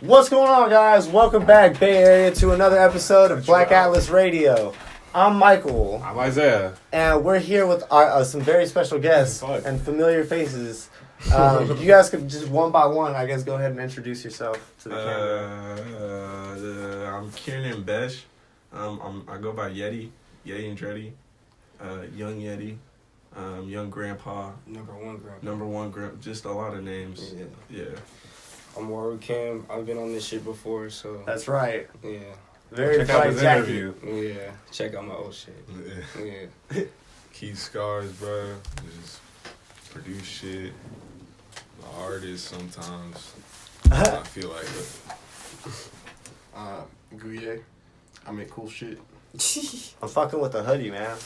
What's going on, guys? Welcome back, Bay Area, to another episode of Black Atlas Radio. I'm Michael. I'm Isaiah. And we're here with some very special guests and familiar faces. You guys could just one by one, I guess, go ahead and introduce yourself to the camera. I'm Kieran Besh. I go by Yeti Andretti, Young Yeti, Young Grandpa, Number one grandpa, just a lot of names. Yeah. I'm Warwick Cam. I've been on this shit before, so That's right. yeah. Very Check out bright his jacket. interview. Yeah. Check out my old shit. Yeah. Keith Scars, bro. Just produce shit. An artist sometimes. I feel like it. Guye. I make cool shit. I'm fucking with the hoodie, man.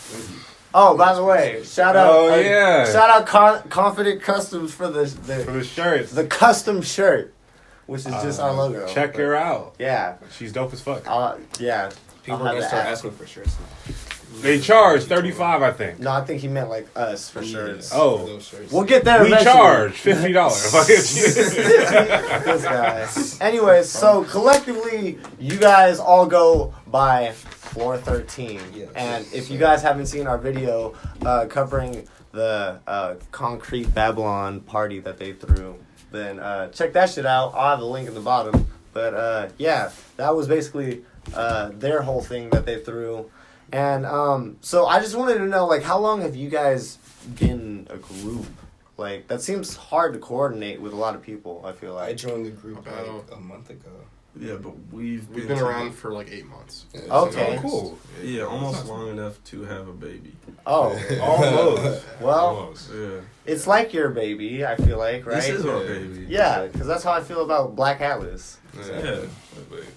Oh, by the way, shout out! Oh, yeah. Shout out Confident Customs for the shirts. the custom shirt, which is just our logo. Check her out. Yeah. She's dope as fuck. Yeah. People I'll are gonna have start to asking for shirts. They charge $35, I think. No, I think he meant like us for shirts. Oh. For those shirts. We'll get there We eventually. charge $50. This guy. Anyways, so collectively, you guys all go by Floor 13. Yes. And if you guys haven't seen our video covering the Concrete Babylon party that they threw, then check that shit out. I'll have the link in the bottom. But yeah, that was basically their whole thing that they threw. And so I just wanted to know, like, how long have you guys been a group? Like, that seems hard to coordinate with a lot of people, I feel I like. joined the group like a month ago. Yeah, but we've been around for like 8 months. Yeah, Okay. Oh, cool. Yeah, almost long enough to have a baby. Oh, Almost. well, Almost. Yeah. it's like your baby, I feel like, right? This is our baby. Yeah, because that's how I feel about Black Atlas. Yeah.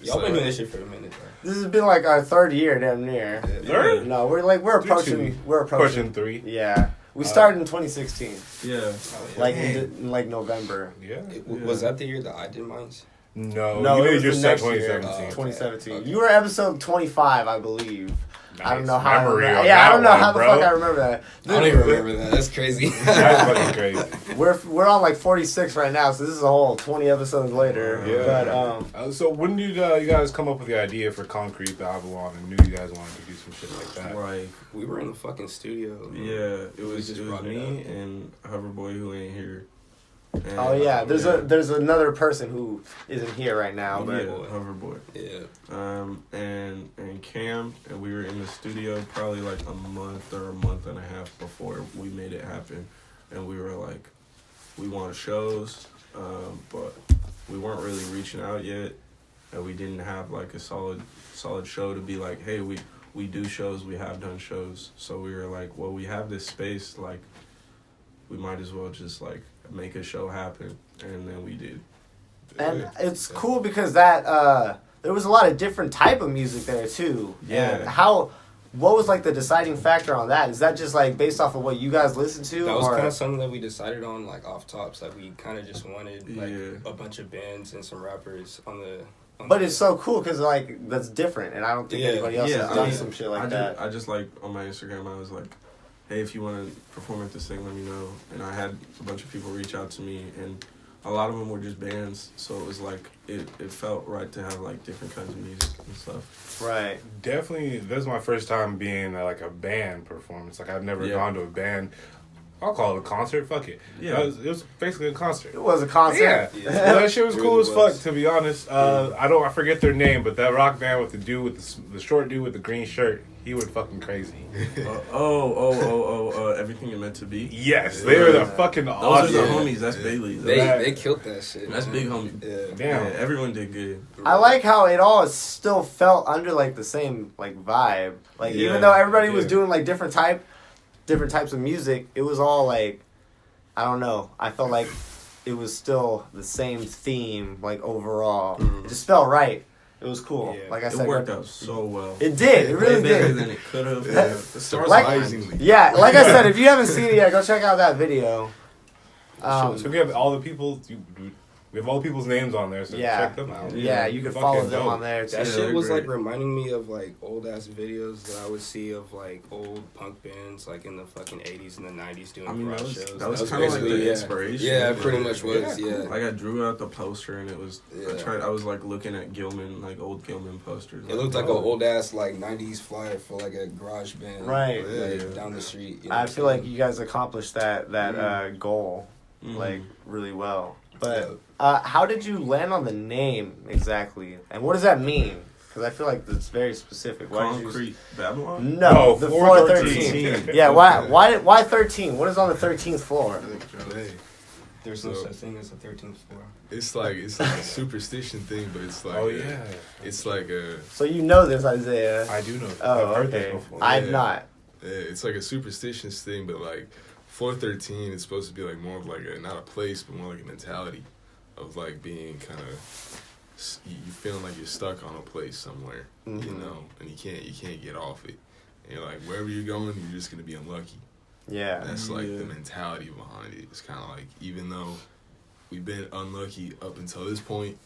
Y'all been doing this shit for a minute, though. This has been like our third year, damn near. Third? No, we're approaching. We're approaching. Pushing 3. Yeah, we started in 2016, Yeah. like in like November. Yeah. Was that the year that I did mine? No, No, you it did was just the said next year, 2017. 2017. Okay. You were episode 25, I believe. I don't Nice know how. memory on I don't know that how one, the bro. fuck I remember that. I don't even remember that. That's crazy. That's fucking crazy. We're on like 46 right now, so this is a whole 20 episodes later. Yeah. But So when did you guys come up with the idea for Concrete Babylon and knew you guys wanted to do some shit like that? Right. We were in the fucking studio. Yeah, it was just me brought it up. and Hoverboy who ain't here. And, oh yeah, there's another person who isn't here right now, but yeah, Hoverboy. Yeah. And Cam, and we were in the studio probably like a month or a month and a half before we made it happen, and we were like, we want shows, but we weren't really reaching out yet, and we didn't have like a solid show to be like, hey, we do shows, we have done shows, so we were like, well, we have this space, like, we might as well just like make a show happen, and then we did. and it's cool because that there was a lot of different type of music there too. Yeah. And what was like the deciding factor on that? Is that just like based off of what you guys listen to? That was or? kind of something that we decided on, like off tops. Like we kind of just wanted like Yeah. a bunch of bands and some rappers on the. But it's so cool because like that's different, and I don't think Yeah. anybody else Yeah, has I done mean, some shit like I that. I just like on my Instagram, I was like, hey, if you want to perform at this thing, let me know. And I had a bunch of people reach out to me, and a lot of them were just bands, so it was like it felt right to have like different kinds of music and stuff. Right. Definitely, this is my first time being at, like a band performance. Like I've never Yeah. gone to a band. I'll call it a concert. Fuck it. Yeah. It was basically a concert. It was a concert. Yeah, Yeah. that shit was It cool really as was. fuck. To be honest, I forget their name, but that rock band with the dude with the short dude with the green shirt, he went fucking crazy. Everything it meant to be. Yes, they were the fucking Those awesome. are the homies. That's Bailey. They killed that shit. That's man. big homie. Yeah. Damn. Yeah, everyone did good. I like how it all still felt under like the same like vibe. Like Yeah. even though everybody was Yeah. doing like different types of music, it was all like, I don't know. I felt like it was still the same theme like overall. Mhm. It just felt right. It was cool. Yeah. Like I It said, worked out so well. It did. It really Way better did. than it could have. Yeah. Surprisingly. Yeah, like I said, if you haven't seen it yet, go check out that video. So we have all the people. We have all people's names on there, so check them out. Yeah, you can Fucking follow them dope. on there too. That shit was great. like reminding me of like old ass videos that I would see of like old punk bands like in the fucking 80s and the 90s doing I mean, garage that was, shows. that was kind of like basically, the inspiration. Yeah, it pretty much was. Yeah. Like I drew out the poster and it was. Yeah. I was like looking at Gilman, like old Gilman posters. It looked like an old ass like 90s flyer for like a garage band. Right. Like, down the street. You know I what feel I'm like you guys accomplished that goal like really well. But how did you land on the name exactly, and what does that mean? Because I feel like it's very specific. Why did you? Concrete Babylon. No, No, the floor floor 13. 13. Yeah, why 13? What is on the 13th floor? Hey, There's no So- such thing as a 13th floor. it's like a superstition thing, but it's like Oh yeah, it's like a So you know this, Isaiah. I do know. Oh, I've heard okay. that before. I've Yeah. not. it's like a superstitious thing, but like floor 13 is supposed to be like more of like a not a place, but more like a mentality of like being kind of you feeling like you're stuck on a place somewhere, you Mhm. know, and you can't get off it. And you're like wherever you're going, you're just gonna be unlucky. Yeah. That's like Yeah. the mentality behind it. It's kind of like even though we've been unlucky up until this point,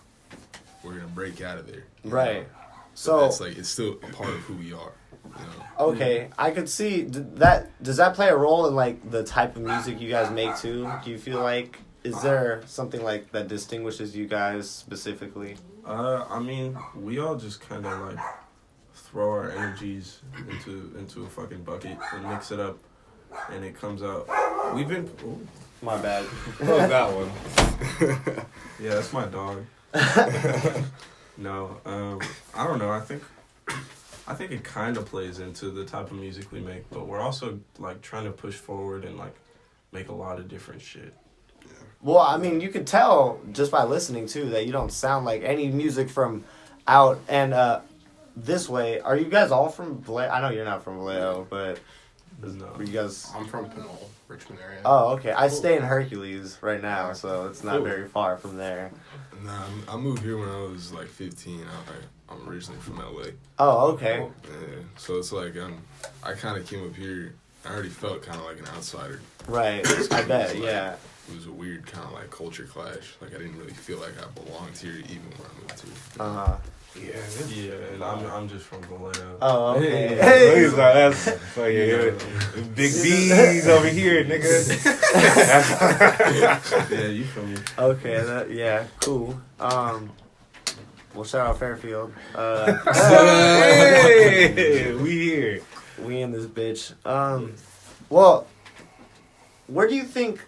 we're gonna break out of there. you Right. know? So That's like it's still a part of who we are. You know? okay, I could see that. Does that play a role in like the type of music you guys make too? Do you feel like is there something like that distinguishes you guys specifically? I mean, we all just kind of like throw our energies into a fucking bucket and mix it up, and it comes out. We've been. Ooh. My bad. What was that one? Yeah, that's my dog. No, I don't know. I think it kind of plays into the type of music we make, but we're also like trying to push forward and like make a lot of different shit. Well, I mean, you can tell just by listening too that you don't sound like any music from out and this way. Are you guys all from Vallejo? I know you're not from Vallejo, but No. are you guys? I'm from Pinole, Richmond area. Oh, okay. I stay in Hercules right now, so it's not very far from there. Nah, I moved here when I was like 15. I'm originally from LA. Oh, okay. Yeah, so it's like I kind of came up here. I already felt kind of like an outsider. Right. I bet. Yeah. It was a weird kind of like culture clash. Like I didn't really feel like I belonged here even when I moved here. Yeah, and I'm just from Vallejo. Oh, okay. Hey, that's big B's over here, nigga. Yeah, you feel me? Okay. Yeah. Cool. Well, shout out Fairfield. Hey, we here. We in this bitch. Well, where do you think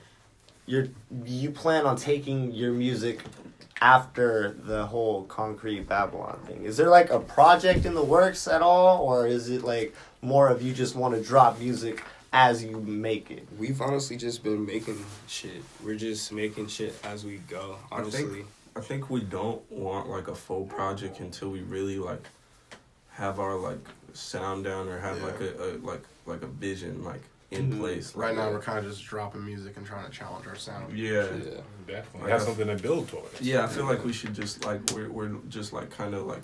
you plan on taking your music after the whole Concrete Babylon thing? Is there like a project in the works at all, or is it like more of you just want to drop music as you make it? We've honestly just been making shit. We're just making shit as we go, honestly. I think we don't want like a full project until we really like have our like sound down or have like a vision like in place. Right like, now, we're kind of just dropping music and trying to challenge our sound. Yeah. Definitely have something to build towards. Yeah, I feel like we should just like we're just like kind of like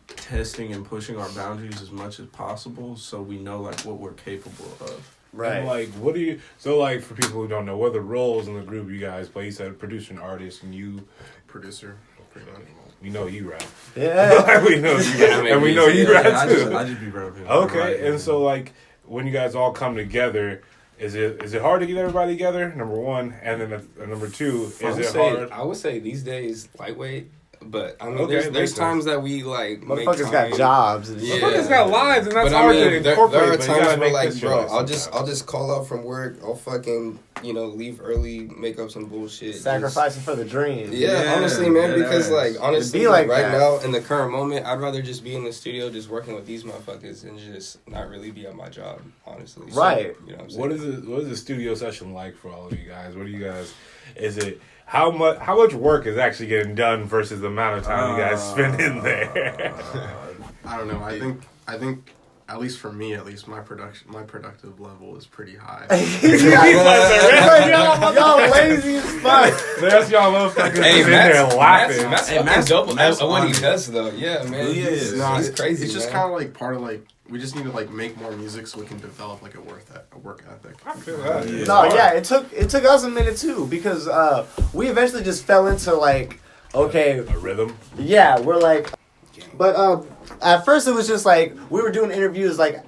testing and pushing our boundaries as much as possible so we know like what we're capable of. Right. And like, what do you? So like, for people who don't know, what are the roles in the group you guys play? You said producer and artist, and you, Producer, pretty much. we know you rap. Yeah. We know you rap, and we know you rap too. I just be rapping. Okay, and so like, when you guys all come together, is it hard to get everybody together? Number one, and then number two, is it hard? I would say these days lightweight, but I mean Okay, there's makes times that we like make Motherfuckers got time. jobs and shit. Yeah. Motherfuckers got lives, and that's But I hard mean, to there incorporate. are but you gotta times where make like, this bro, shit I'll just call out from work. I'll fucking leave early, make up some bullshit. Sacrificing for the dream. Yeah, honestly, man, yeah, because that like is. honestly, It'd be like right that. now in the current moment, I'd rather just be in the studio just working with these motherfuckers and just not really be at my job, honestly. So, Right. you know what I'm saying? What is a studio session like for all of you guys? What do you guys? Is it how much work is actually getting done versus the amount of time you guys spend in there? I don't know. I think at least for me, my productive level is pretty high. Y'all lazy as fuck. That's y'all motherfuckers Hey, in there laughing. Matt's Hey, Matt's- double Matt's at what he honest. does though. Yeah, man. He is. No, He's crazy. It's just man. kind of like part of like we just need to like make more music so we can develop like a work ethic. I feel that. Yeah. No, yeah, it took us a minute too because we eventually just fell into like, okay, A rhythm. yeah, we're like, but at first it was just like we were doing interviews like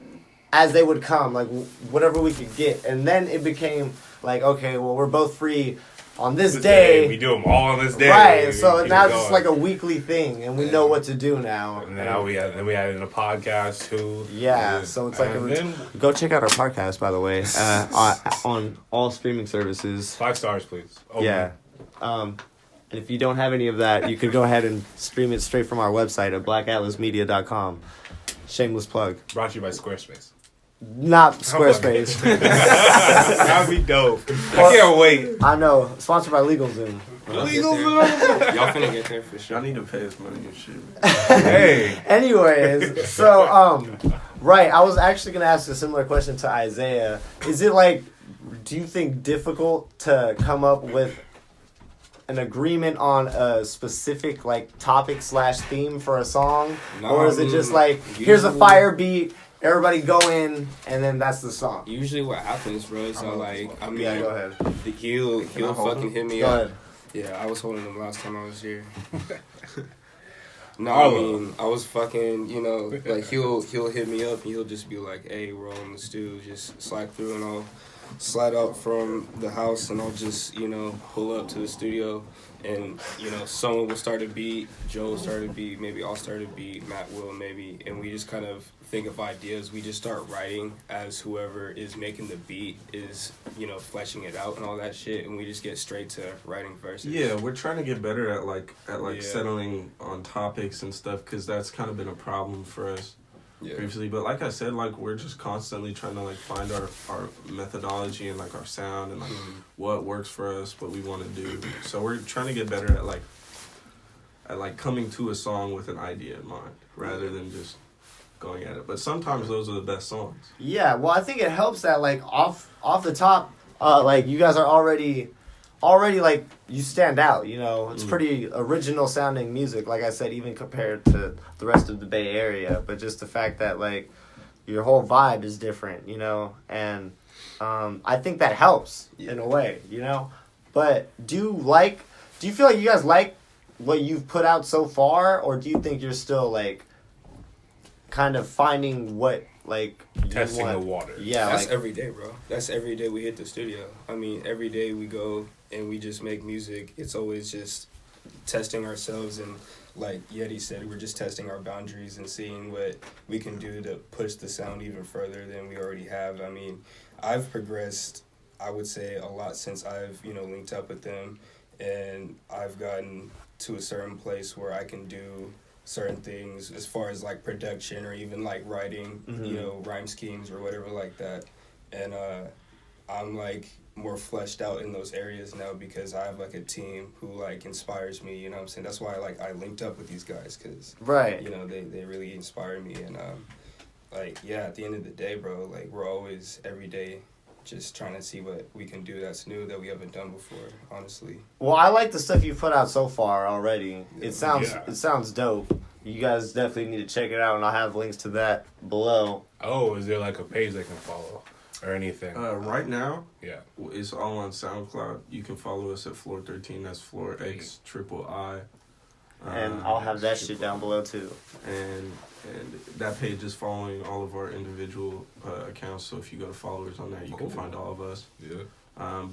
as they would come, like whatever we could get, and then it became like, okay, well we're both free on this day. We do them all on this day. Right, We so keep now it it's just going. like a weekly thing, and we know what to do now. And now we added a podcast too. Yeah, so it's like And then go check out our podcast, by the way, on all streaming services. 5 stars, please. Oh, Yeah. And if you don't have any of that, you could go ahead and stream it straight from our website at blackatlasmedia.com. Shameless plug. Brought to you by Squarespace. Not Squarespace. That'd be dope. I can't wait. I know. Sponsored by LegalZoom. Y'all finna get there for sure. Y'all need to pay us money and shit. Hey. Anyways, so, right, I was actually going to ask a similar question to Isaiah. Is it like, do you think difficult to come up with an agreement on a specific like topic / theme for a song? No, or is it just like, here's a fire beat, everybody go in, and then that's the song? Usually what happens, bro, is like, I mean, Yeah, go ahead. he'll hold fucking hit me Go up. ahead. Yeah, I was holding him last time I was here. No, Arlo. I mean, I was fucking, you know, like he'll hit me up and he'll just be like, hey, we're on the stew, just slide through and I'll slide out from the house and I'll just, you know, pull up to the studio and, you know, someone will start a beat, Joe will start a beat, maybe I'll start a beat, Matt will maybe, and we just kind of think of ideas. We just start writing as whoever is making the beat is, you know, fleshing it out and all that shit, and we just get straight to writing verses. Yeah, we're trying to get better at Yeah. settling on topics and stuff because that's kind of been a problem for us previously. But like I said, like we're just constantly trying to like find our methodology and like our sound and like what works for us, what we want to do. So we're trying to get better at coming to a song with an idea in mind rather than just going at it. But sometimes those are the best songs. Yeah, well, I think it helps that like off the top, like you guys are already like you stand out. You know, it's pretty original sounding music. Like I said, even compared to the rest of the Bay Area. But just the fact that like your whole vibe is different. You know, and I think that helps in a way. You know, but do you feel like you guys like what you've put out so far, or do you think you're still like kind of finding what like Testing you want? the water. Yeah, That's like every day, bro. That's every day we hit the studio. I mean, every day we go and we just make music. It's always just testing ourselves and, like Yeti said, we're just testing our boundaries and seeing what we can do to push the sound even further than we already have. I mean, I've progressed, I would say, a lot since I've, you know, linked up with them, and I've gotten to a certain place where I can do certain things as far as like production or even like writing, you know, rhyme schemes or whatever like that. And I'm like more fleshed out in those areas now because I have like a team who like inspires me, you know what I'm saying? That's why like I linked up with these guys because, right. you know, they really inspire me. And like, yeah, at the end of the day, bro, like we're always every day just trying to see what we can do that's new that we haven't done before, honestly. Well, I like the stuff you've put out so far already. It sounds dope. You guys definitely need to check it out, and I'll have links to that below. Oh, is there like a page they can follow or anything? Right now, Yeah. it's all on SoundCloud. You can follow us at Floor 13. That's Floor X Triple I. And I'll have that shit down below too. And that page is following all of our individual accounts. So if you go to followers on there, you can find all of us. Yeah.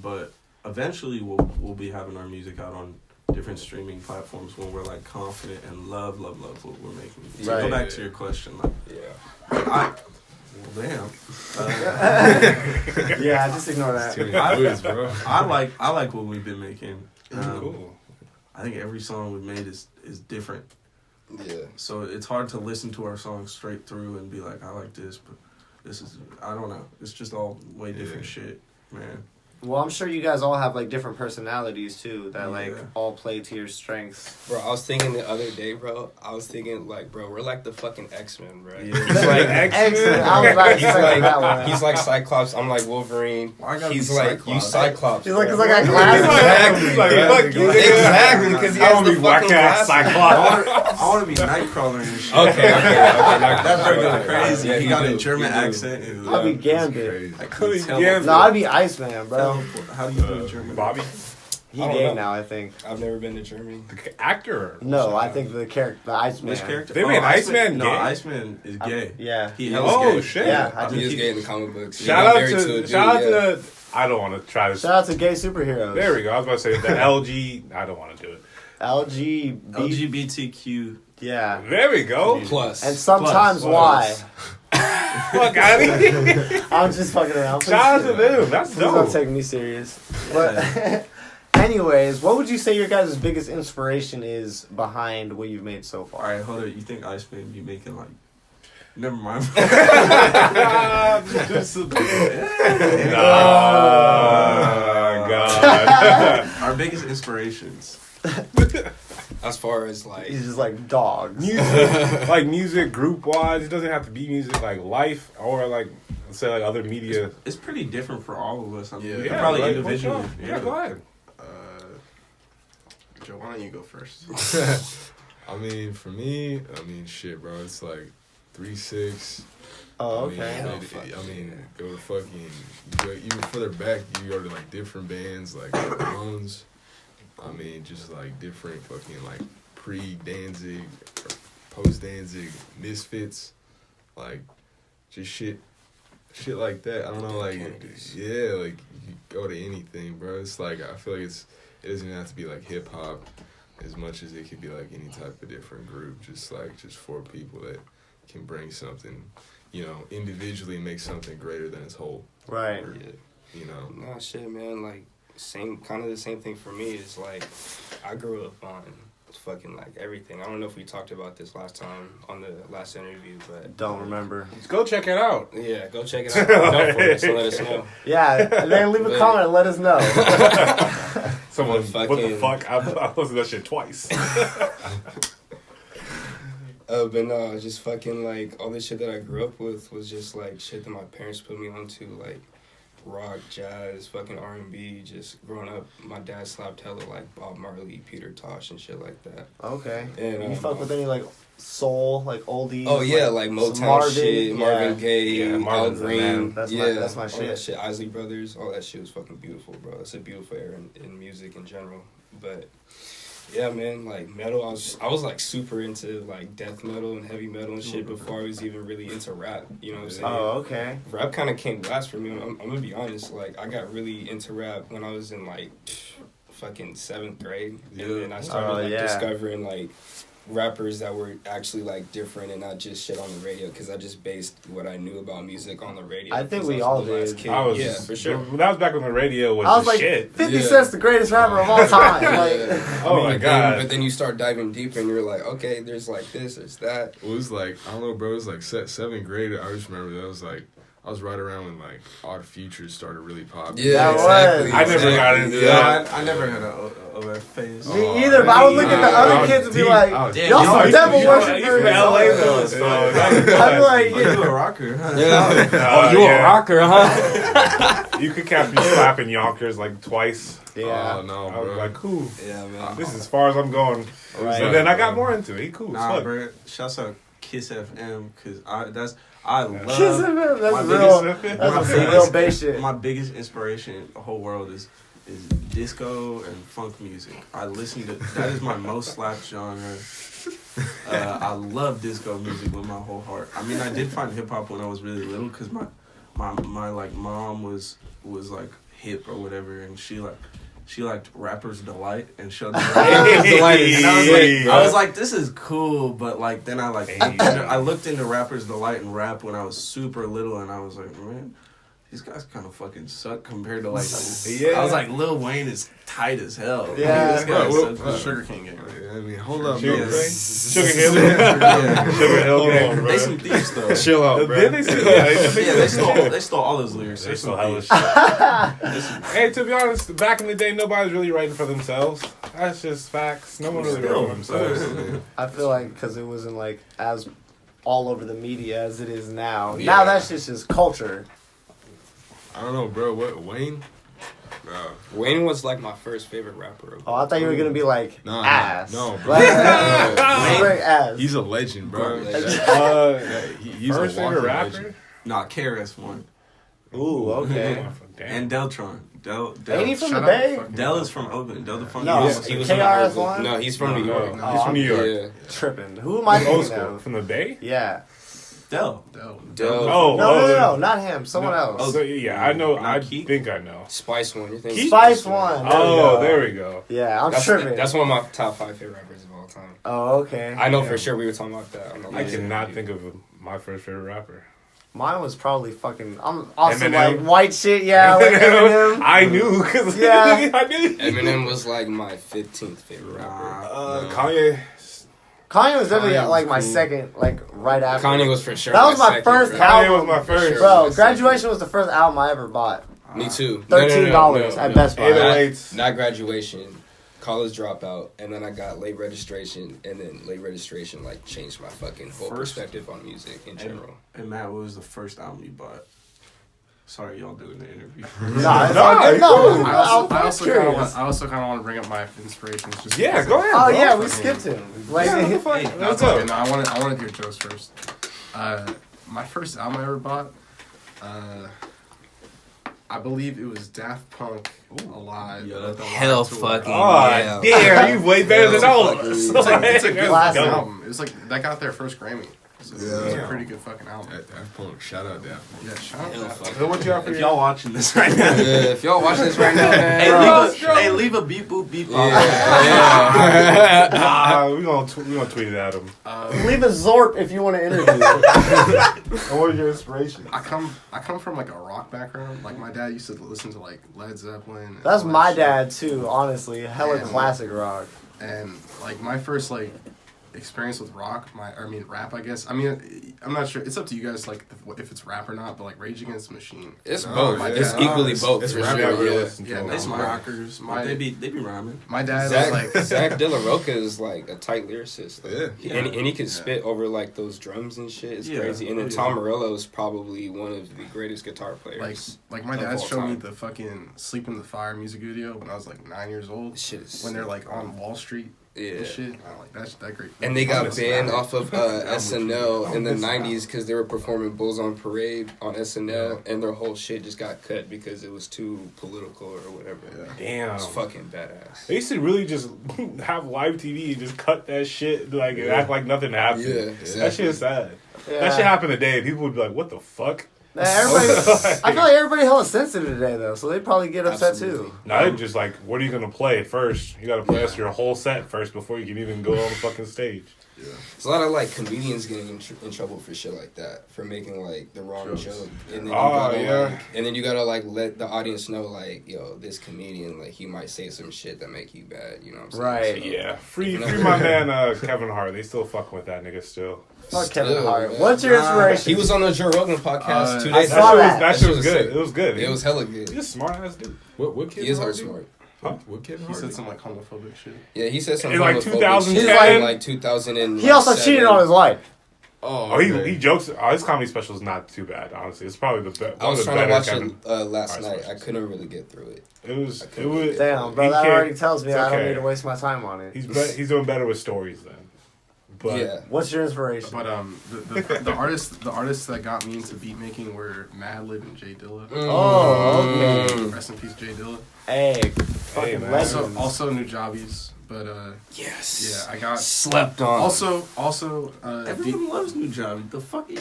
But eventually, we'll be having our music out on different streaming platforms when we're like confident and love what we're making. So Right. go back to your question. Like, Yeah. damn. Yeah, just ignore that. Too many booties, bro. I like what we've been making. Cool. I think every song we've made is different. Yeah. So it's hard to listen to our songs straight through and be like, I like this, but this is, I don't know. It's just all way different shit, man. Well, I'm sure you guys all have like different personalities too that like Yeah. all play to your strengths. Bro, I was thinking the other day, bro. I was thinking like, bro, we're like the fucking X-Men, bro. Yeah. He's like Excellent. I was about to He's say that one. like he's like Cyclops. I'm like Wolverine. Why I gotta He's be like Cyclops? you Cyclops. He's like, bro. cause I got glasses. He's like, fuck you, nigga. Exactly, because he I has want the to be whack fucking ass glasses. Cyclops. I want to be Nightcrawler and shit. Okay. That's Okay. freaking crazy. Yeah, he got a do. German He do. accent. and- I'll be It's Gambit. crazy. I couldn't tell. Gambit. No, I'd be Iceman, bro. How do you do German? Bobby, He I don't gay know. now, I think. I've never been to Germany. the actor. No, I think the character, the Iceman. Which character? They made Iceman No, gay? Iceman is gay. Yeah. He Yeah. hell's Oh gay. shit! Yeah, I He just is gay in the comic books. He Shout got out married a to dude, shout out yeah. to. I don't want to try to. Shout out to gay superheroes. There we go. I was about to say the LG. I don't want to do it. LGBTQ. Yeah. There we go. Plus. And sometimes Plus. why? Fuck out of here. I'm just fucking around. Please Shout out to them. That's Please don't dope. take me serious. But anyways, what would you say your guys' biggest inspiration is behind what you've made so All far? right, hold on. You think Iceman be making like? Never mind. Oh God. Our biggest inspirations. as far as like He's just like dogs. Music, like music, group wise. It doesn't have to be music, like life or like say like other media. It's pretty different for all of us. I mean, Yeah. we could probably like, individually. what's up? Yeah, go ahead. Joe, why don't you go first? I mean, for me, shit, bro. It's like 3-6. Oh, I mean, okay. go to fucking, even further back, you go to like different bands, like Ramones. I mean, just like different fucking like pre-Danzig, post-Danzig, Misfits, like just shit like that. I don't know, like yeah, like you go to anything, bro. It's like I feel like it doesn't even have to be like hip hop as much as it could be like any type of different group, just for people that can bring something, you know, individually make something greater than its whole. Right. You know. nah shit, man. Like the same thing for me is like I grew up on fucking like everything. I don't know if we talked about this last time on the last interview, but Don't remember. Let's go check it out. yeah, go check it out. Know for us, so let us know. Yeah, and then leave a comment and let us know. Someone, But what the fucking- fuck? I listened to that shit twice. But no, just fucking like all the shit that I grew up with was just like shit that my parents put me onto, like rock, jazz, fucking R&B. Just growing up, my dad slapped hella like Bob Marley, Peter Tosh, and shit like that. Okay. And You fuck with any like soul, like oldies? oh yeah, like some Motown shit, Marvin yeah. Gaye, Yeah, Al Marvin's the Green. man. That's yeah, my all shit. that shit. Isley Brothers, all that shit was fucking beautiful, bro. It's a beautiful era in music in general. But yeah, man, like metal, I was like super into like death metal and heavy metal and shit before I was even really into rap. You know what I'm saying? Oh, okay. Rap kind of came last for me. I'm gonna be honest. Like I got really into rap when I was in like fucking 7th grade, Yeah. and then I started yeah. discovering like rappers that were actually like different and not just shit on the radio, because I just based what I knew about music on the radio. I think 'cause we was all a little ass did. kid. I was, yeah, for sure. That was back when the radio was, I was the like, shit. 50 Yeah. Cent's the greatest rapper of all time. Like, Oh my god. But then you start diving deeper and you're like, okay, there's like this, there's that. It was like, I don't know, bro. It was like 7th grade. I just remember that was like, I was right around when like Odd Futures started really popping. That was. I never got into Yeah, that. I never had a OF phase. me either, but I would look at the other kids and be like, Damn, y'all some you devil You worshippers. from LA though, so I'm like, Oh, you a rocker, huh? oh, you a rocker, huh? You could catch me slapping Yonkers like twice. yeah. Oh, no, I was bro. like, cool. Yeah, man. This is as far as I'm going. Right. And then I got more into it. He cool. Nah, Fuck. bro. Shouts out Kiss FM, cause I love. Kiss him, my that's real. biggest- That's some my real bass shit. My biggest inspiration in the whole world is disco and funk music. I listen to that is my most slapped genre. I love disco music with my whole heart. I mean, I did find hip hop when I was really little, cause my like mom was like hip or whatever, and she liked Rapper's Delight and showed me Rapper's Delight, and I was like, this is cool, but like then I looked into Rapper's Delight and rap when I was super little, and I was like, man, these guys kind of fucking suck compared to like, Yeah. I was like, Lil Wayne is tight as hell. Yeah. Like, this guy is Bro, so cool. Sugar King Gang. Yeah. I mean, hold up, Sugar bro. Hill. Sugar Sugar Hill Hold Gang. on, bro. They some thieves though. Chill out, bro. Did they say Yeah, they stole all those lyrics. They They stole some hella thieves. shit. Hey, to be honest, back in the day, nobody's really writing for themselves. That's just facts. No one really wrote for themselves. I feel like because it wasn't like as all over the media as it is now. Yeah. Now that's just culture. I don't know, bro. What, Wayne? Bro. Wayne was like my first favorite rapper. Oh, I thought you were gonna be like Nah, ass. no, bro. Like, Wayne, straight ass. he's a legend, bro. Bro, He's First a favorite walking rapper? legend. Nah, KRS One Ooh, okay. Damn. and Deltron. Del Ain't he from Shut the up, Bay? fucking- Del is from Oakland. Del the Funky. No, House. He was KRS-One? No, he's from New York. No, he's from New York. Yeah. Tripping. Who am I Old thinking school. of? From the Bay? Yeah. Del. Del. Del. Oh, No, not him. Someone else. Oh, so, yeah, I know. Not I Keith? think I know. Spice One. You think Keith? Spice One. Oh, we go. there we go. Yeah, I'm That's, tripping. that's one of my top 5 favorite rappers of all time. Oh, okay. I know for sure we were talking about that. I cannot think of my first favorite rapper. Mine was probably fucking. I'm also Eminem. like white shit. Yeah, like Eminem. I knew because Yeah. I knew. Eminem was like my 15th favorite rapper. Kanye. Kanye was definitely Kanye was like my cool. second, like right after. Kanye was for sure. That was my second, first bro. Kanye album. was my first. Bro, Graduation was the first album I ever bought. Me too. $13 at Best Buy. 808s. Not Graduation, College Dropout, and then I got Late Registration, and then Late Registration like changed my fucking whole First- perspective on music in general. And Matt, what was the first album you bought? Sorry, y'all doing the interview. Nah, it's all good. No, I also curious. kind of want to bring up my inspirations. Just Yeah, because go ahead. Oh bro. yeah, we skipped him. Like, Yeah, what the fuck? Hey, What's Okay, up? no, I wanted to hear Joe's first. My first album I ever bought, I believe it was Daft Punk Alive. Yeah, the Hell live tour. fucking Oh, damn, you way better than all of us. It's a good Classic. fucking album. It was like that got their first Grammy. So it was Yeah. a pretty good fucking album. Daft Punk. Shout out Daft Punk. Yeah, shout out Hell Daft fuck. So what y'all for If your y'all watching this right now, If y'all watching this right now, man, leave a beep boop beep. we gonna tweet it at him. leave a Zorp if you want to interview. And what was your inspiration? I come from like a rock background. Like my dad used to listen to like Led Zeppelin. and That's all that my shit. dad too. Honestly, hella Damn. classic rock. And like my first like experience with rock, rap, I guess. I mean, I'm not sure. It's up to you guys, like if it's rap or not. But like Rage Against the Machine. it's No, both. yeah, It's no, equally it's- both. it's for rap sure, I really yeah. listen to Yeah, a no, They lot. some my- rockers. my- They be rhyming. My dad Zach, was like, Zach De La Rocca is like a tight lyricist. Though. Yeah. And he can spit over like those drums and shit. It's Yeah. crazy. And then Yeah. Tom Morello is probably one of the greatest guitar players. like my of dad all showed me time. the fucking "Sleep in the Fire" music video when I was like 9 years old. This shit is When they're like on Wall Street yeah. and shit. I'm like, that's that great. And they got Honestly, banned I'm- off of SNL in the 90s because they were performing Bulls on Parade on SNL, and their whole shit just got cut because it was too political or whatever. Damn. It's fucking badass. They used to really just have live TV and just cut that shit, like and act like nothing happened. Yeah, That exactly. shit is sad. Yeah. That shit happened today. People would be like, "What the fuck?" Man, everybody, I feel like everybody hella sensitive today though, so they probably get upset Absolutely. too. Now they're just like, "What are you gonna play first? You gotta play us your whole set first before you can even go on the fucking stage." There's a lot of like comedians getting in trouble for shit like that, for making like the wrong joke, and then you Oh, gotta yeah. like, and then you gotta like let the audience know like, yo, this comedian like he might say some shit that make you bad. You know what I'm saying? Right. So, Yeah, free You know? my man Kevin Hart. They still fucking with that nigga still. Fuck Kevin Still, Hart. man. What's your inspiration? He was on the Joe Rogan podcast 2 I days saw ago. that. That shit was was good. sick. It was good. It was hella He's good. a smart ass dude. What Kevin He is Hart hard do? smart. What Kevin He Hart said do? some like homophobic shit. Yeah, he said something In, like, homophobic 2010? shit He's in like 2000. He also cheated on his wife. Oh, he jokes. His comedy special is not too bad. Honestly, it's probably the best. I was trying to watch Kevin. it last Hart night. I specials. couldn't really get through it. It was. Damn, bro, he that can't- already tells me it's I don't okay. need to waste my time on it. He's doing better with stories then. But Yeah. What's your inspiration? But the artists that got me into beat making were Madlib and Jay Dilla. Oh, okay. Rest in peace, Jay Dilla. Hey, fucking man. legends. Also Nujabes, but Yes. yeah, I got Slept on. also Everyone loves New Job. The fuck is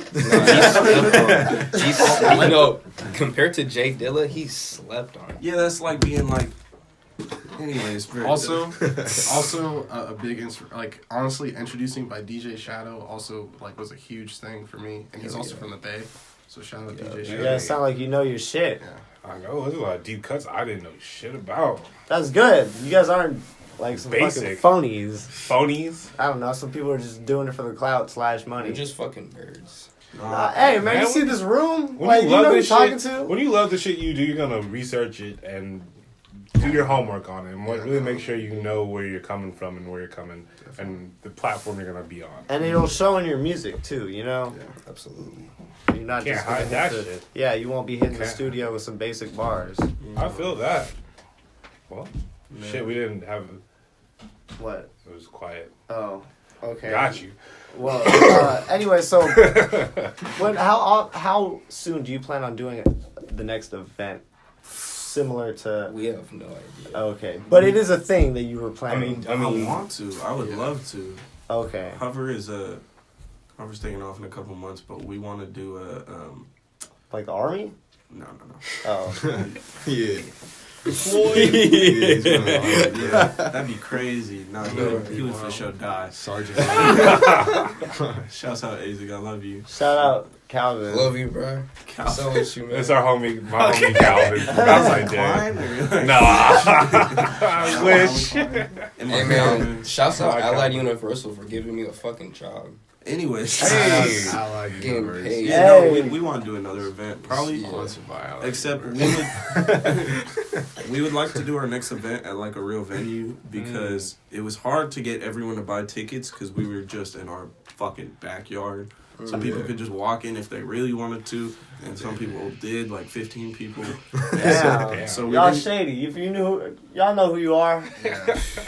You know, compared to Jay Dilla, he slept on. Yeah, that's like being like. Anyways, bro. also a big like honestly introducing by DJ Shadow also like was a huge thing for me, and he's also from the Bay, so shout out DJ Shadow. Yeah, it sound like you know your shit. Yeah. I know there's a lot of deep cuts I didn't know shit about. That's good. You guys aren't like some Basic. fucking phonies. Phonies. I don't know. Some people are just doing it for the clout / money. We're just fucking birds. Hey man, you Man, see this room? When Like you you love know who you're this talking shit, to. when you love the shit you do, you're gonna research it and do your homework on it, and really make sure you know where you're coming from and where you're coming, and the platform you're gonna be on. And it'll show in your music too. You know. Yeah. Absolutely. You're not Can't just gonna hide that hit the, shit. Yeah, you won't be hitting the Can't. studio with some basic bars. I feel that. Well, shit, we didn't have. What? It was quiet. Oh, okay. Got you. Well, anyway, so how soon do you plan on doing the next event? Similar to We have no idea. okay, but it is a thing that you were planning. I want to. I would love to. Okay. Hover's taking off in a couple months, but we want to do a Like the army? no. Oh. Yeah. Yeah, that'd be crazy. No, he would for sure die. Sergeant. Shouts out Azig, I love you. Shout out Calvin. Love you, bro. So what you, man. It's our homie, my homie Calvin. That's like Klein that. or- Nah. I wish. And my Hey, man. Calvin. Shouts out Alright, Allied Calvin. Universal for giving me a fucking job. Anyways, Hey. I like Getting universe. paid. yeah, no, Hey. we want to do another event. Probably, Sponsored by I Like except Universe. we would like to do our next event at like a real venue because it was hard to get everyone to buy tickets because we were just in our fucking backyard. Some people could just walk in if they really wanted to, and some people did, like 15 people. Damn. So we Y'all didn't- shady. If you knew, y'all know who you are.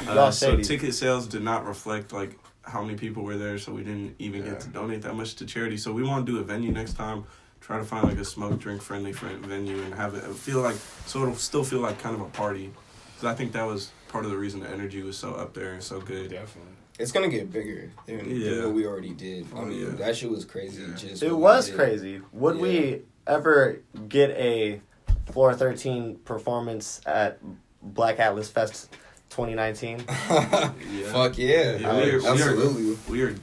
Y'all so shady. ticket sales did not reflect like how many people were there, so we didn't even get to donate that much to charity. So we want to do a venue next time. Try to find like a smoke drink friendly venue and have it feel like so it'll still feel like kind of a party. Because I think that was part of the reason the energy was so up there and so good. Definitely. It's gonna get bigger than what we already did. I mean, yeah. that shit was crazy. Yeah. Just It what we was did. crazy. Would Yeah. we ever get a Floor 13 performance at Black Atlas Fest 2019? Yeah. Fuck yeah. Yeah, we are- Absolutely. We are.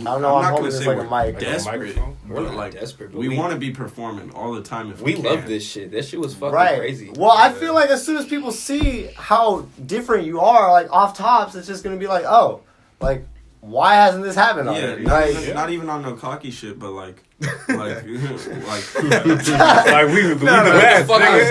I don't know, I'm not holding gonna this say like a we're mic. desperate. microphone? We're not like desperate, but we we- want to be performing all the time if We we love can. this shit. That shit was fucking Right. crazy. Well, I feel like as soon as people see how different you are, like off tops, it's just gonna be like, oh, like why hasn't this happened Yeah, already? not, Like, even, not even on no cocky shit, but like Like we the best, fucking nigga.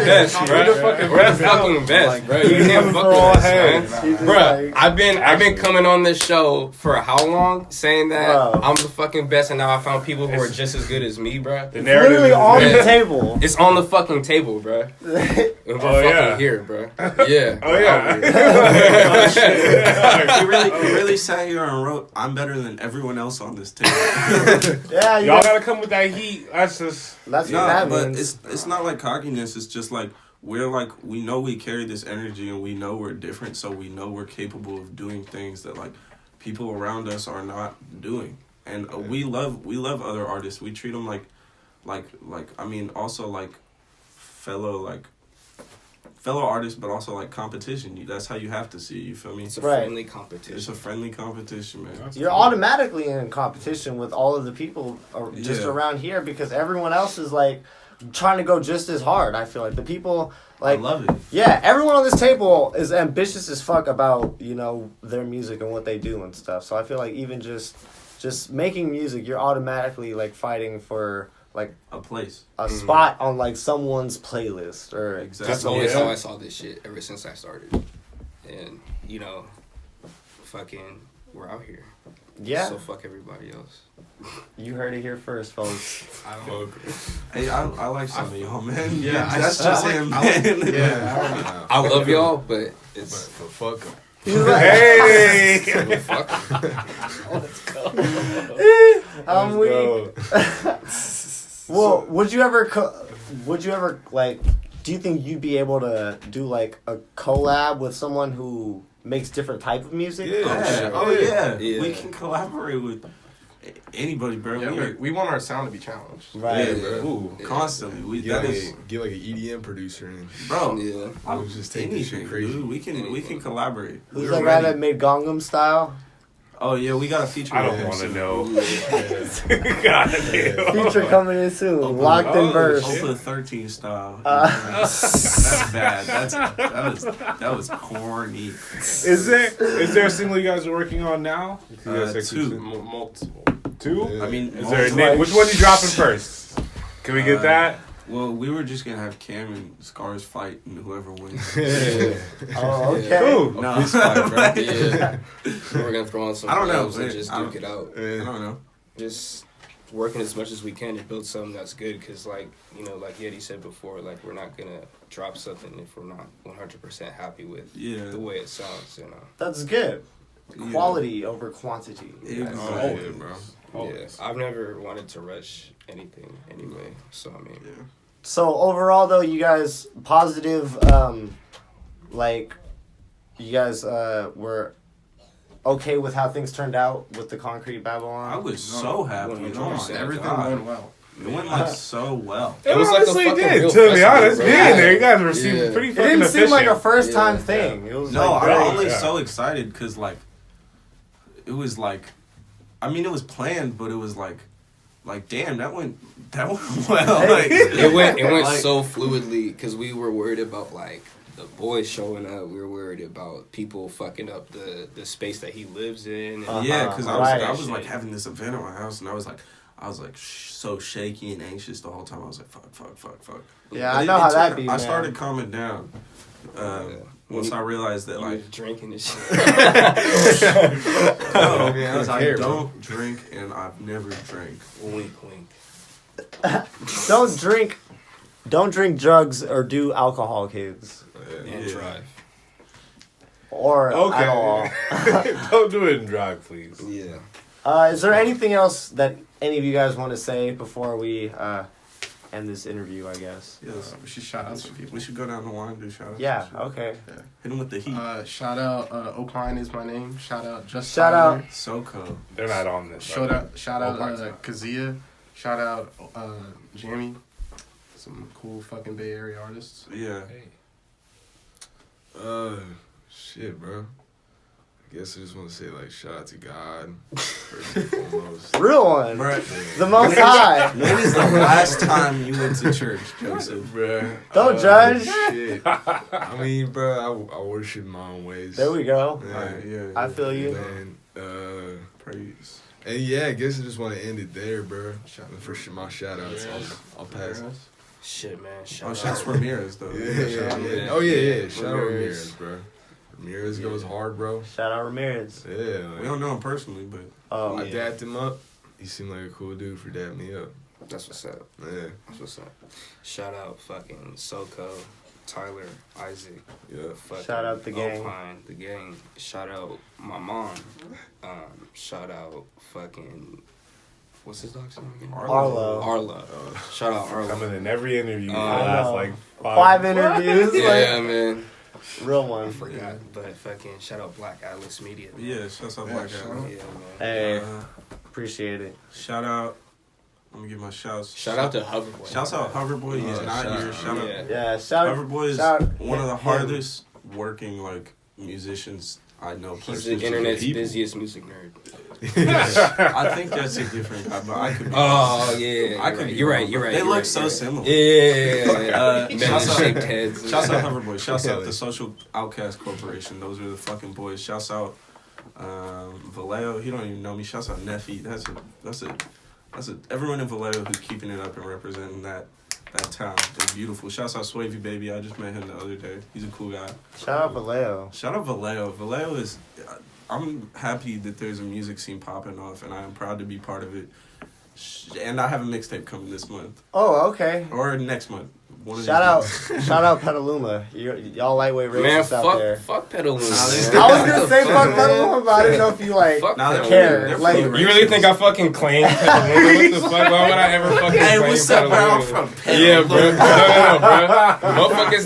best, bro. We're the fucking We're the best. fucking best, bro. You he's can't aiming fuck for with all us, heads. man. He's just Bruh, like- I've been coming on this show for how long saying that Bro. I'm the fucking best, and now I found people who are just as good as me, bro. The it's narrative literally is on the Yeah. table. It's on the fucking table, bro. And we're fucking yeah. here, bro. Yeah. Oh yeah. we really sat here and wrote, "I'm better than everyone else on this table." Yeah, you Y'all got, gotta come with that heat. That's just. that's No, what that but means. it's not like cockiness. It's just like we know we carry this energy and we know we're different, so we know we're capable of doing things that like people around us are not doing. And we love other artists. We treat them like I mean also like fellow artists, but also like competition. That's how you have to see it. You feel me? It's a Right. friendly competition. It's a friendly competition, man. You're automatically in competition with all of the people just Yeah. around here because everyone else is like trying to go just as hard. I feel like the people like I love it. yeah, everyone on this table is ambitious as fuck about, you know, their music and what they do and stuff. So I feel like even just making music, you're automatically like fighting for like A place. a spot on like someone's playlist or Exactly. That's just always Yeah. how I saw this shit ever since I started. And, you know, fucking, we're out here. yeah. So fuck everybody else. You heard it here first, folks. I don't Hey, I like some of y'all, man. Yeah, that's I just like- him, I like- man. Yeah, I love y'all, but it's But fuck 'em. Hey. fuck. I'm weak. Go. Well, would you ever like? Do you think you'd be able to do like a collab with someone who makes different type of music? Yeah. Oh yeah. Yeah. We can collaborate with anybody, bro. Yeah, we are we want our sound to be challenged. Right. yeah, bro. Ooh. Constantly. We Get that like, is, get like an EDM producer and bro. Yeah. I was just taking this shit Anything, crazy. dude. We can collaborate. Who's We're that guy ready. that made Gangnam Style? Oh yeah, we got a feature. I with don't him want to soon. know. God damn. Feature coming in soon. Locked in verse. Open 13 style. That's bad. That was corny. Is there a single you guys are working on now? Two. Multiple. Two? I mean, Is there a name? Which one you dropping first? Can we get that? Well, we were just gonna have Cam and Scars fight, and whoever wins. Oh, okay. Cool. No, Yeah. We're gonna throw on some I don't know, rounds and man. just I duke it out. I don't know. Just working as much as we can to build something that's good. Cause like like Yeti said before, like we're not gonna drop something if we're not 100% happy with the way it sounds. That's good. Quality over quantity. Exactly, bro. Yeah, I've never wanted to rush anything anyway. So I mean, So overall, though, you guys positive. Like, you guys were okay with how things turned out with the Concrete Babylon. I was so happy. 100%. Everything went well. It went like so well. It was like a honestly fucking did. real To be festival, honest, bro. being there, you guys were seeming Yeah. pretty It fucking didn't efficient. seem like a first time Yeah. thing. It was No, like, I'm great. only so excited because it was like, I mean, it was planned, but it was like damn, that went well. Like, it went like, so fluidly because we were worried about like the boys showing up. We were worried about people fucking up the space that he lives in. And Yeah, because Right. I was like having this event at my house, and I was like so shaky and anxious the whole time. I was like, fuck. Yeah, But I know how that turned- be, I man. started calming down once I realized that You like was drinking and shit. no, I because I care, bro. don't drink and I've never drank. Wink, wink. Don't drink drugs or do alcohol, kids. And Yeah. drive. Or alcohol. Okay. Don't do it and drive, please. Yeah. Is there anything else that any of you guys want to say before we end this interview, I guess? Yes. We should shout out some people. We should go down the line and do shout outs. Yeah, okay. Hit him with the heat. Shout out Opine is my name. Shout out Just Shout Tyler. out So cool. They're not on this. Shout out Opine's not. Kazia. Shout out Jamie. Some cool fucking Bay Area artists. Yeah. Shit, bro. I guess I just want to say, like, shout out to God, first and foremost. real one. Bruh, The most high. when is the last time you went to church, Joseph? Bruh. Don't judge. Shit. I mean, bro, I worship my own ways. There we go. Yeah. Alright, yeah. I feel you. And, Praise. and yeah, I guess I just want to end it there, bro. For my shout outs, I'll pass. Shit, man. Oh, shouts Ramirez, though. Yeah. Oh, yeah. Shout out Ramirez. Ramirez, bro. Ramirez goes hard, bro. Shout out Ramirez. Yeah. We don't know him personally, but Oh, I dapped him up. He seemed like a cool dude for dapping me up. That's what's up. Yeah. That's what's up. Shout out fucking Soko, Tyler, Isaac. Yeah. Fucking Shout out the gang. Opine, the gang. Shout out my mom. Shout out fucking. What's his dog's name again? Arlo. Arlo. Shout out Arlo. Coming in every interview for the I last know. like 5 interviews. Yeah, man. Real I one. forgot. But fucking shout out Black Atlas Media. yeah, shouts out Yeah, Black shout Adam. out. Yeah, man. Hey, appreciate it. Shout out. I'm gonna give my shouts. Shout out to Hoverboy. Shouts out Hoverboy. He's not shout here. out. Shout out. Yeah. Yeah, shout Hoverboy is shout one of the him. hardest working like musicians I know. He's the personally. internet's People- busiest music nerd. I think that's a different guy, but I could be. Oh yeah, I could be you're wrong, right. You're but right. They you're look right, so you're right. similar. Yeah. Shouts out- shaped heads. Shouts out Hoverboy. Shouts out the Social Outcast Corporation. Those are the fucking boys. Shouts out Vallejo. He don't even know me. Shouts out Neffy. That's a everyone in Vallejo who's keeping it up and representing that town. They're beautiful. Shouts out Swavey Baby. I just met him the other day. He's a cool guy. Shout out Vallejo. Shout out Vallejo. Vallejo is. I'm happy that there's a music scene popping off, and I am proud to be part of it. And I have a mixtape coming this month Oh, okay. or next month. One of Shout these out, months. shout out Petaluma. Y'all lightweight Man, racists out there. fuck Petaluma. this- I was gonna say fuck Petaluma, but I didn't know if you like Fuck Now they're care. they're Like, fully You really racist. think I fucking claim Petaluma? What the fuck? Why would I ever fucking Hey, claim what's up, bro? I'm Petaluma? from Yeah, bro. Petaluma. No, bro. Motherfuckers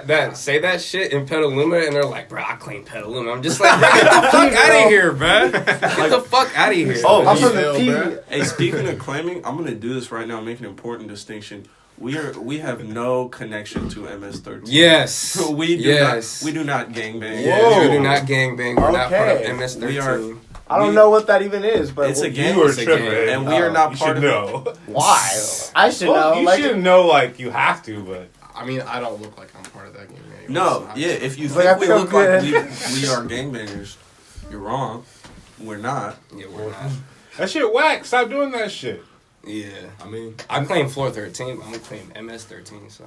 that say that shit in Petaluma and they're like, bro, I claim Petaluma. I'm just like, bro, get the fuck out of here, bro. Get the fuck out of here. Oh, I'm from the Hell, P. bruh. Hey, speaking of claiming, I'm gonna do this right now. Make an important distinction. We have no connection to MS-13. Yes. We do yes. not. We do not gangbang. Yes, we do not gangbang. We're not part of Okay. MS-13. We are I don't know what that even is, but It's a game. You were It's a tripping, game, and we are not you part should of know. it. why? I should Well, know. you Like, should know, like you have to, but I mean, I don't look like I'm part of that game anyway. No, so yeah. If you Like, I think we feel look like good. we are gangbangers, you're wrong. We're not. Yeah, we're not. that shit whack. Stop doing that shit. Yeah. I mean, I claim floor 13. I'm gonna claim MS 13. So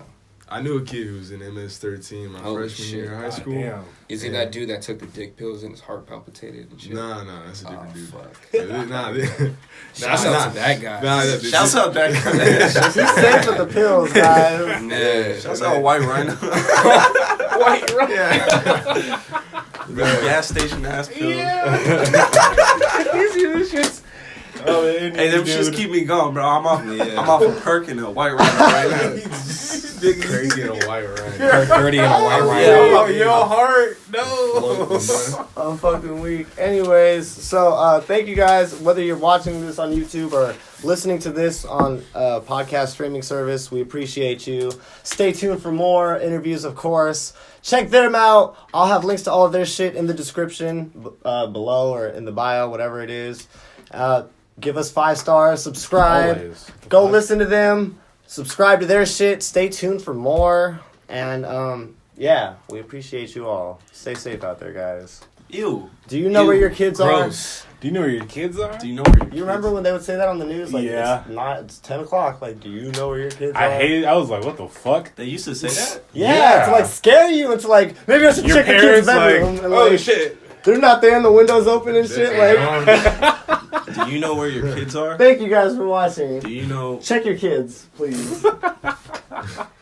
I knew a kid who was in MS-13 my Holy freshman shit. year of high God school. damn. is he Yeah. that dude that took the dick pills and his heart palpitated and shit? Nah, that's a different Oh, dude. fuck. Yeah, nah, Shouts out to that guy. Shouts out that guy. he's safe with the pills, guys. Yeah. Shouts out White Rhino. White right? The gas station ass pills. You see this shit? Oh, man, Hey, them shits keep me going, bro. I'm off. I'm off a perk and a White Rhino right now. Crazy in a white right. Perk 30 and a white Yo, rhino. your heart, no. I'm fucking weak. Anyways, so thank you guys. Whether you're watching this on YouTube or listening to this on a podcast streaming service, we appreciate you. Stay tuned for more interviews, of course. Check them out. I'll have links to all of their shit in the description below or in the bio, whatever it is. Give us 5 stars. Subscribe. Always. Go listen to them. Subscribe to their shit. Stay tuned for more. And yeah, we appreciate you all. Stay safe out there, guys. Ew. Do you know where your kids Gross. Do you know where your kids are? Do you know where your are? You remember when they would say that on the news? Like, Yeah. it's 10 o'clock. Like, do you know where your kids are? I hate it. I was like, what the fuck? They used to say that? Yeah, Yeah. to like scare you. It's like, maybe I should Your check the kid's parents like, bedroom. and, oh like, shit. they're not there and the window's open and shit. Like, Do you know where your kids are? thank you guys for watching. Do you know? Check your kids, please.